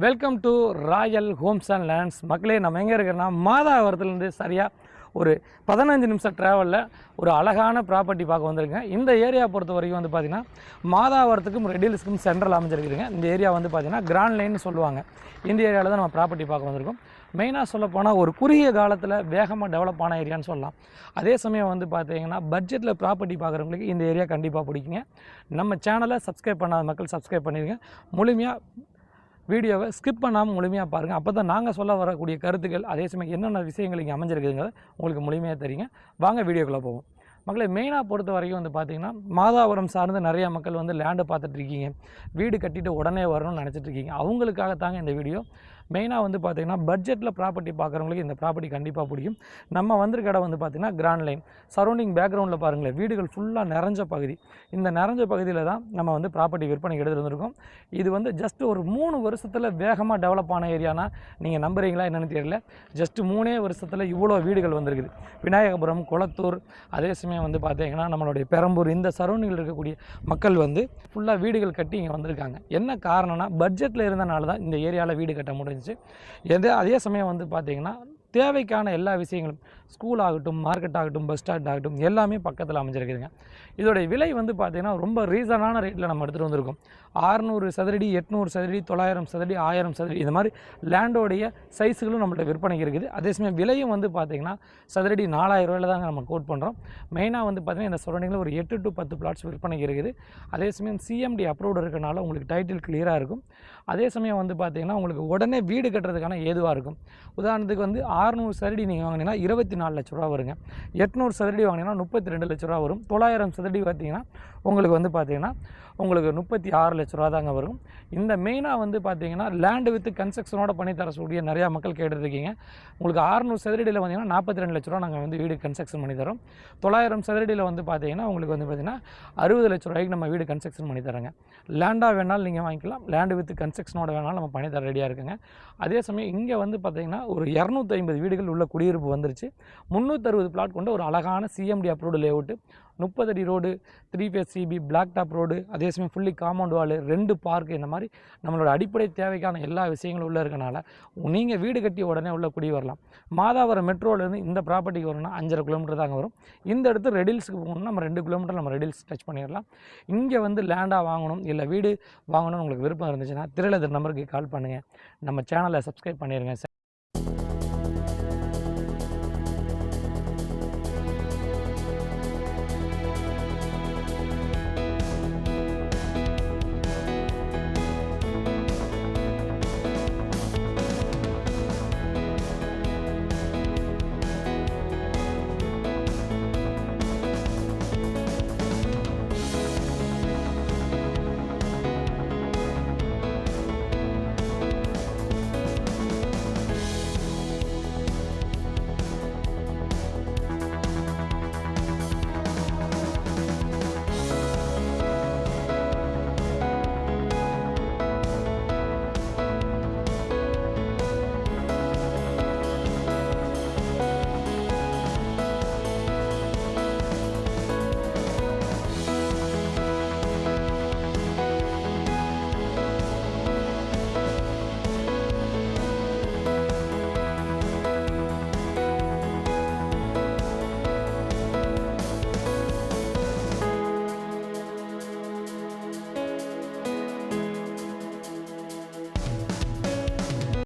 Welcome to Royal Holmes and lands. மக்களே, நம்ம எங்கே இருக்கிறோன்னா மாதாவரத்துலேருந்து சரியாக ஒரு 15 நிமிஷம் ட்ராவலில் ஒரு அழகான ப்ராப்பர்ட்டி பார்க்க வந்திருக்கேன். இந்த ஏரியா பொறுத்த வரைக்கும் வந்து பார்த்திங்கன்னா மாதாவரத்துக்கும் ரெடில்ஸுக்கும் சென்ட்ரல் அமைஞ்சிருக்குதுங்க. இந்த ஏரியா வந்து பார்த்திங்கன்னா கிராண்ட் லைன்னு சொல்லுவாங்க. இந்த ஏரியாவில் தான் நம்ம ப்ராப்பர்ட்டி பார்க்க வந்திருக்கோம். மெயினாக சொல்லப்போனால் ஒரு குறுகிய காலத்தில் வேகமாக டெவலப் ஆன ஏரியான்னு சொல்லலாம். அதே சமயம் வந்து பார்த்தீங்கன்னா பட்ஜெட்டில் ப்ராப்பர்ட்டி பார்க்குறவங்களுக்கு இந்த ஏரியா கண்டிப்பாக பிடிக்குங்க. நம்ம சேனலை சப்ஸ்கிரைப் பண்ணாத மக்கள் சப்ஸ்கிரைப் பண்ணிடுங்க. முழுமையாக வீடியோவை ஸ்கிப் பண்ணாமல் முழுமையாக பாருங்கள். அப்போ தான் நாங்கள் சொல்ல வரக்கூடிய கருத்துக்கள் அதே சமயம் என்னென்ன விஷயங்கள் இங்கே அமைஞ்சிருக்குதுங்க உங்களுக்கு முழுமையாக தெரியுங்க. வாங்க வீடியோக்குள்ளே போவோம். மக்களை மெயினாக பொறுத்த வரைக்கும் வந்து பார்த்திங்கன்னா மாதாவரம் சார்ந்து நிறையா மக்கள் வந்து லேண்டு பார்த்துட்ருக்கீங்க, வீடு கட்டிட்டு உடனே வரணும்னு நினச்சிட்ருக்கீங்க. அவங்களுக்காகத்தாங்க இந்த வீடியோ. மெயினாக வந்து பார்த்திங்கன்னா பட்ஜெட்டில் ப்ராப்பர்ட்டி பார்க்குறவங்களுக்கு இந்த ப்ராப்பர்ட்டி கண்டிப்பாக பிடிக்கும். நம்ம வந்திருக்க இடம் வந்து பார்த்திங்கன்னா கிராண்ட் லைன். சரௌண்டிங் பேக்ரவுண்டில் பாருங்களேன், வீடுகள் ஃபுல்லாக நிறைஞ்ச பகுதி. இந்த நிறைஞ்ச பகுதியில் தான் நம்ம வந்து ப்ராப்பர்ட்டி விற்பனைக்கு எடுத்துகிட்டு வந்திருக்கோம். இது வந்து ஜஸ்ட் ஒரு 3 வருஷத்தில் வேகமாக டெவலப் ஆன ஏரியானா நீங்கள் நம்புறீங்களா என்னென்னு தெரியல. ஜஸ்ட்டு 3 வருஷத்தில் இவ்வளோ வீடுகள் வந்திருக்குது. விநாயகபுரம், குளத்தூர், அதே சமயம் வந்து பார்த்திங்கன்னா நம்மளுடைய பெரம்பூர், இந்த சரௌண்டிங்கில் இருக்கக்கூடிய மக்கள் வந்து ஃபுல்லாக வீடுகள் கட்டி இங்கே வந்திருக்காங்க. என்ன காரணம்னா பட்ஜெட்டில் இருந்தனால தான் இந்த ஏரியாவில் வீடு கட்ட முடிஞ்சிச்சு. அதே சமயம் வந்து பார்த்திங்கன்னா தேவைக்கான எல்லா விஷயங்களும், ஸ்கூல் ஆகட்டும், மார்க்கெட் ஆகட்டும், பஸ் ஸ்டாண்ட் ஆகட்டும், எல்லாமே பக்கத்தில் அமைஞ்சிருக்குதுங்க. இதோடைய விலை வந்து பார்த்திங்கன்னா ரொம்ப ரீசனான ரேட்டில் நம்ம எடுத்துகிட்டு வந்திருக்கோம். 600 சதுரடி, 800 சதுரடி, 900 சதுரடி, 1000 சதுரடி, இந்த மாதிரி லேண்டோடைய சைஸுகளும் நம்மள்ட்ட விற்பனைக்கு இருக்குது. அதே சமயம் விலையும் வந்து பார்த்திங்கன்னா சதுரடி 4000 ரூபாயில் தாங்க நம்ம கோட் பண்ணுறோம். மெயினாக வந்து பார்த்திங்கன்னா இந்த சரௌண்டிங்கில் ஒரு 8 to 10 பிளாட்ஸ் விற்பனைக்கு இருக்குது. அதே சமயம் சிஎம்டி அப்ரூவ்டு இருக்கனால உங்களுக்கு டைட்டில் கிளியராக இருக்கும். அதே சமயம் வந்து பார்த்திங்கன்னா உங்களுக்கு உடனே வீடு கட்டுறதுக்கான ஏதுவாக இருக்கும். உதாரணத்துக்கு வந்து 600 சதுரடி நீங்கள் வாங்கினீங்கன்னா 24 லட்ச ரூபா வருங்க. 800 சதுரடி வாங்கினீங்கன்னா 32 லட்ச ரூபா வரும். 900 சதுரடி பார்த்திங்கன்னா உங்களுக்கு வந்து பார்த்திங்கன்னா உங்களுக்கு 36 லட்ச ரூபா தாங்க வரும். இந்த மெயினாக வந்து பார்த்திங்கன்னா லேண்டு வித் கன்ஸ்ட்ரக்ஷனோட பண்ணி தரக்கூடிய நிறையா மக்கள் கேட்டுருக்கீங்க. உங்களுக்கு 600 சதுரடியில் பார்த்திங்கன்னா 42 லட்ச ரூபா நாங்கள் வந்து வீடு கன்ஸ்ட்ரக்ஷன் பண்ணி தரோம். 900 சதுரடியில் வந்து பார்த்திங்கன்னா உங்களுக்கு வந்து பார்த்திங்கன்னா 60 லட்ச ரூபாய்க்கு நம்ம வீடு கன்ஸ்ட்ரக்ஷன் பண்ணி தரோங்க. லேண்டாக வேணாலும் நீங்கள் வாங்கிக்கலாம், லேண்டு வித் கன்ஸ்ட்ரக்ஷனோட வேணாலும் நம்ம பண்ணி தர ரெடியாக இருக்குங்க. அதே சமயம் இங்கே வந்து பார்த்திங்கன்னா ஒரு 250 வீடுகள் உள்ள குடியிருப்பு வந்துருச்சு. 360 பிளாட் கொண்ட ஒரு அழகான சிஎம்டி அப்ரூவ்டு லேஅவுட்டு, 30 அடி road, 3 phase CB, black top road, அதே சமயம் ஃபுல்லி காம்பவுண்ட் வாலு, 2 பார்க், இந்த மாதிரி நம்மளோட அடிப்படை தேவைக்கான எல்லா விஷயங்களும் உள்ளே இருக்கனால நீங்கள் வீடு கட்டி உடனே உள்ள குடி வரலாம். மாதாவரம் மெட்ரோலேருந்து இந்த ப்ராப்பர்ட்டிக்கு வரணும்னா 5.5 கிலோமீட்டர் தாங்க வரும். இந்த இடத்து ரெடில்ஸுக்கு போகணும்னா நம்ம 2 கிலோமீட்டர் நம்ம ரெடில்ஸ் டச் பண்ணிடலாம். இங்கே வந்து லேண்டாக வாங்கணும் இல்லை வீடு வாங்கணும்னு உங்களுக்கு விருப்பம் இருந்துச்சுன்னா திரையில நம்பருக்கு கால் பண்ணுங்கள். நம்ம சேனலை சப்ஸ்கிரைப் பண்ணிடுங்க.